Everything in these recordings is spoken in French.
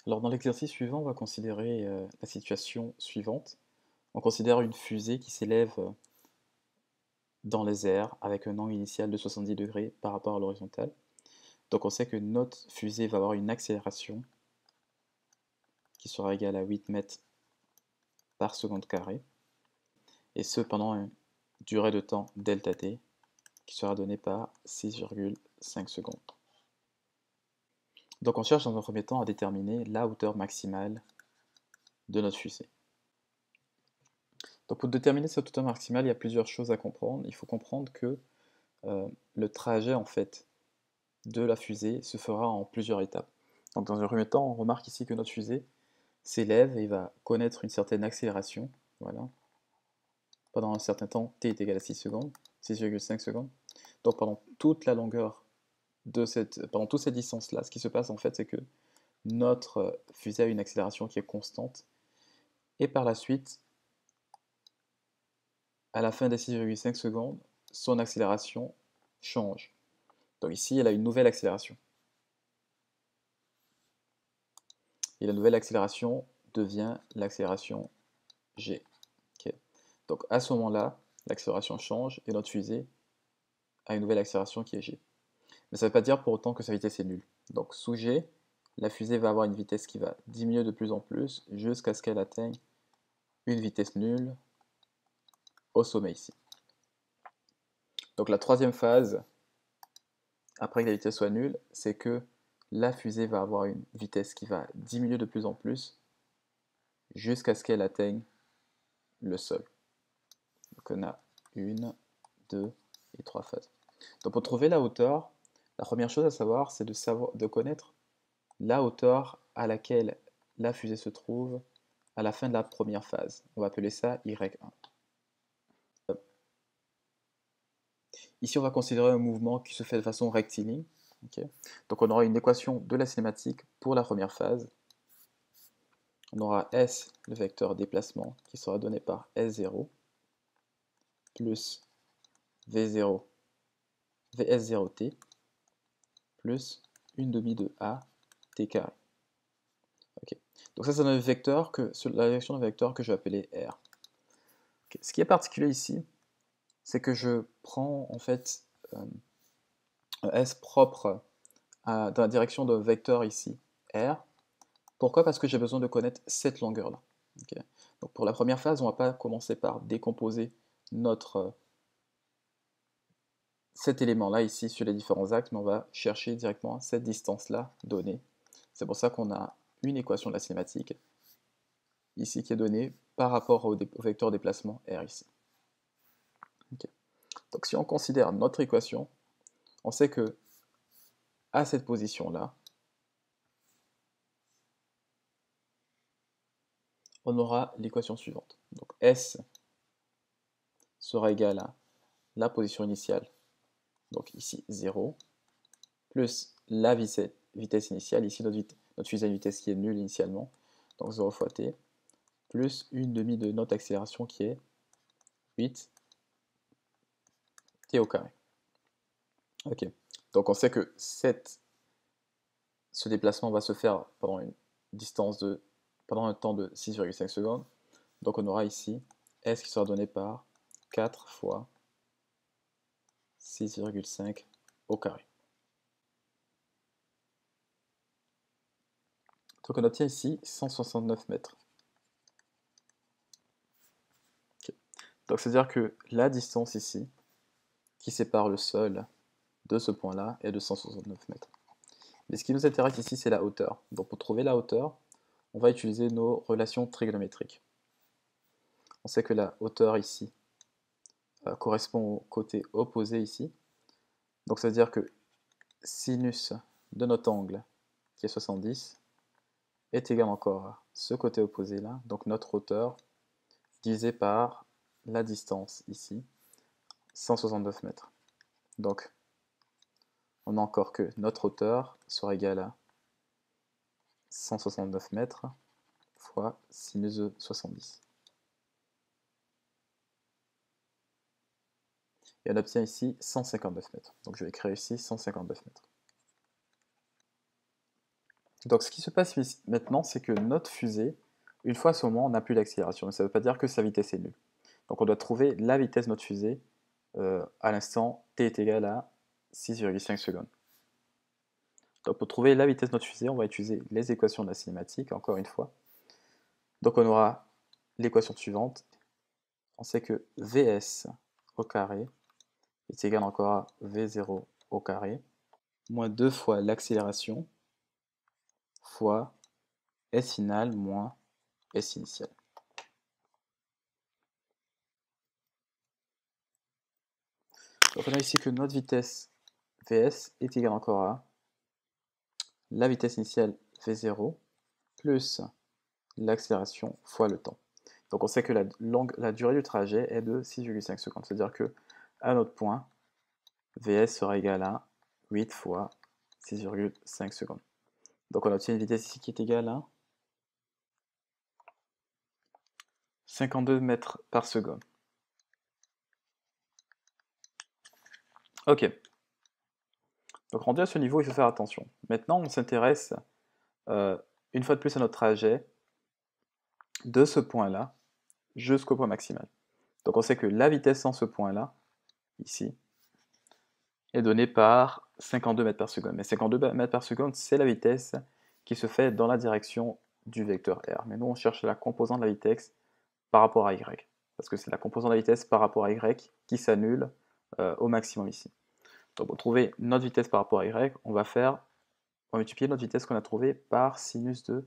Alors dans l'exercice suivant, on va considérer la situation suivante. On considère une fusée qui s'élève dans les airs avec un angle initial de 70 degrés par rapport à l'horizontale. Donc on sait que notre fusée va avoir une accélération qui sera égale à 8 mètres par seconde carrée, et ce pendant une durée de temps delta t qui sera donnée par 6,5 secondes. Donc on cherche dans un premier temps à déterminer la hauteur maximale de notre fusée. Donc pour déterminer cette hauteur maximale, il y a plusieurs choses à comprendre. Il faut comprendre que le trajet en fait de la fusée se fera en plusieurs étapes. Donc dans un premier temps, on remarque ici que notre fusée s'élève et va connaître une certaine accélération, voilà, pendant un certain temps, t est égal à 6 secondes, 6,5 secondes. Donc pendant toute la longueur pendant toute cette distance-là, ce qui se passe en fait, c'est que notre fusée a une accélération qui est constante, et par la suite, à la fin des 6,5 secondes, son accélération change. Donc ici, elle a une nouvelle accélération. Et la nouvelle accélération devient l'accélération g. Okay. Donc à ce moment-là, l'accélération change et notre fusée a une nouvelle accélération qui est g. Mais ça ne veut pas dire pour autant que sa vitesse est nulle. Donc sous g, la fusée va avoir une vitesse qui va diminuer de plus en plus jusqu'à ce qu'elle atteigne une vitesse nulle au sommet ici. Donc la troisième phase, après que la vitesse soit nulle, c'est que la fusée va avoir une vitesse qui va diminuer de plus en plus jusqu'à ce qu'elle atteigne le sol. Donc on a une, deux et trois phases. Donc pour trouver la hauteur, la première chose à savoir, c'est de connaître la hauteur à laquelle la fusée se trouve à la fin de la première phase. On va appeler ça Y1. Ici, on va considérer un mouvement qui se fait de façon rectiligne. Okay. Donc on aura une équation de la cinématique pour la première phase. On aura S, le vecteur déplacement, qui sera donné par S0, plus V0, Vs0t, plus une demi de A, t carré. Okay. Donc ça, c'est la direction d'un vecteur que je vais appeler R. Okay. Ce qui est particulier ici, c'est que je prends en fait un S propre dans la direction d'un vecteur ici, R. Pourquoi? Parce que j'ai besoin de connaître cette longueur-là. Okay. Donc pour la première phase, on ne va pas commencer par décomposer cet élément-là ici sur les différents axes, mais on va chercher directement cette distance-là donnée. C'est pour ça qu'on a une équation de la cinématique ici qui est donnée par rapport au vecteur déplacement R ici. Okay. Donc si on considère notre équation, on sait que à cette position-là, on aura l'équation suivante. Donc S sera égal à la position initiale, donc ici 0, plus la vitesse initiale, ici notre fusée a une vitesse qui est nulle initialement, donc 0 fois t, plus une demi de notre accélération qui est 8 t au carré. Ok, donc on sait que ce déplacement va se faire pendant pendant un temps de 6,5 secondes, donc on aura ici S qui sera donné par 4 fois 6,5 au carré. Donc on obtient ici 169 mètres. Okay. Donc c'est-à-dire que la distance ici, qui sépare le sol de ce point-là, est de 169 mètres. Mais ce qui nous intéresse ici, c'est la hauteur. Donc pour trouver la hauteur, on va utiliser nos relations trigonométriques. On sait que la hauteur ici correspond au côté opposé ici. Donc ça veut dire que sinus de notre angle, qui est 70, est égal encore à ce côté opposé là, donc notre hauteur, divisé par la distance ici, 169 mètres. Donc on a encore que notre hauteur sera égale à 169 mètres fois sinus de 70. Et on obtient ici 159 mètres. Donc je vais écrire ici 159 mètres. Donc ce qui se passe maintenant, c'est que notre fusée, une fois à ce moment, on n'a plus d'accélération. Mais ça ne veut pas dire que sa vitesse est nulle. Donc on doit trouver la vitesse de notre fusée à l'instant t est égal à 6,5 secondes. Donc pour trouver la vitesse de notre fusée, on va utiliser les équations de la cinématique, encore une fois. Donc on aura l'équation suivante. On sait que Vs au carré est égal encore à V0 au carré, moins 2 fois l'accélération, fois S final moins S initial. Donc on a ici que notre vitesse Vs est égale encore à la vitesse initiale V0 plus l'accélération fois le temps. Donc on sait que la durée du trajet est de 6,5 secondes. C'est-à-dire que à notre point, Vs sera égal à 8 fois 6,5 secondes. Donc on obtient une vitesse ici qui est égale à 52 mètres par seconde. Ok. Donc rendu à ce niveau, il faut faire attention. Maintenant, on s'intéresse une fois de plus à notre trajet de ce point-là jusqu'au point maximal. Donc on sait que la vitesse en ce point-là, ici, est donnée par 52 mètres par seconde. Mais 52 mètres par seconde, c'est la vitesse qui se fait dans la direction du vecteur R. Mais nous, on cherche la composante de la vitesse par rapport à Y. Parce que c'est la composante de la vitesse par rapport à Y qui s'annule au maximum ici. Donc pour trouver notre vitesse par rapport à Y, on va multiplier notre vitesse qu'on a trouvée par sinus de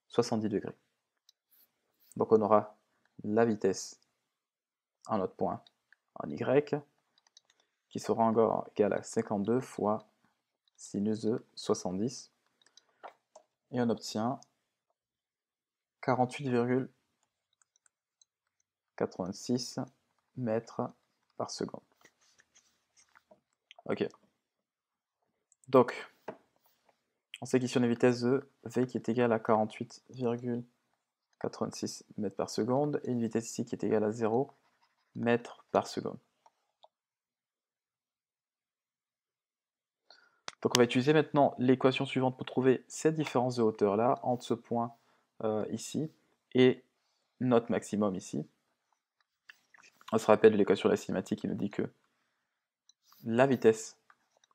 70 degrés. Donc on aura la vitesse à notre point en Y, qui sera encore égal à 52 fois sinus de 70, et on obtient 48,86 mètres par seconde. Ok. Donc, on sait qu'ici on a une vitesse de V qui est égale à 48,86 mètres par seconde, et une vitesse ici qui est égale à 0 mètres par seconde. Donc on va utiliser maintenant l'équation suivante pour trouver cette différence de hauteur là entre ce point ici et notre maximum ici. On se rappelle de l'équation de la cinématique qui nous dit que la vitesse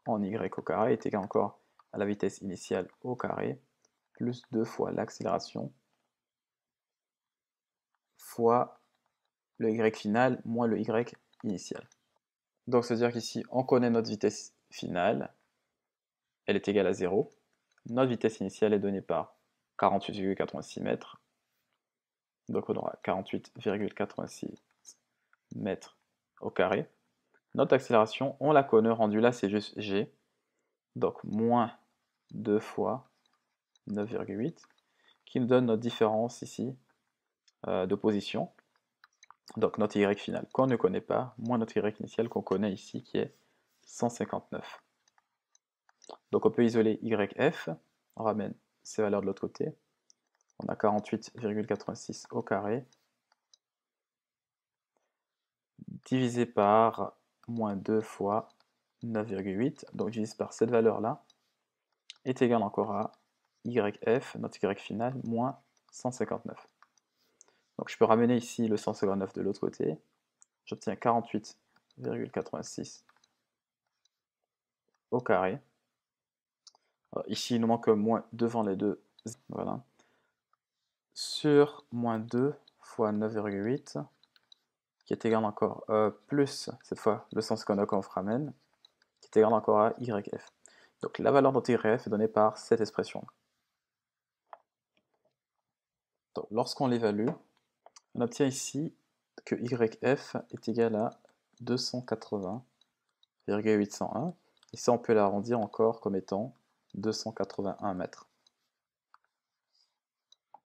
en y au carré est égale encore à la vitesse initiale au carré plus 2 fois l'accélération fois le y final moins le y initial. Donc c'est-à-dire qu'ici on connaît notre vitesse finale, elle est égale à 0. Notre vitesse initiale est donnée par 48,86 mètres. Donc on aura 48,86 mètres au carré. Notre accélération, on la connaît, rendu là c'est juste g. Donc moins 2 fois 9,8, qui nous donne notre différence ici de position. Donc notre y final qu'on ne connaît pas, moins notre y initial qu'on connaît ici, qui est 159. Donc on peut isoler yf, on ramène ces valeurs de l'autre côté. On a 48,86 au carré, divisé par moins 2 fois 9,8, donc divisé par cette valeur-là, est égal encore à yf, notre y final, moins 159. Donc je peux ramener ici le 159 de l'autre côté, j'obtiens 48,86 au carré. Alors, ici il nous manque moins devant les deux, voilà, sur moins 2 fois 9,8, qui est égal encore, plus cette fois le 159 qu'on ramène, qui est égal encore à YF. Donc la valeur de notre YF est donnée par cette expression. Donc lorsqu'on l'évalue, on obtient ici que YF est égal à 280,801, et ça on peut l'arrondir encore comme étant 281 mètres.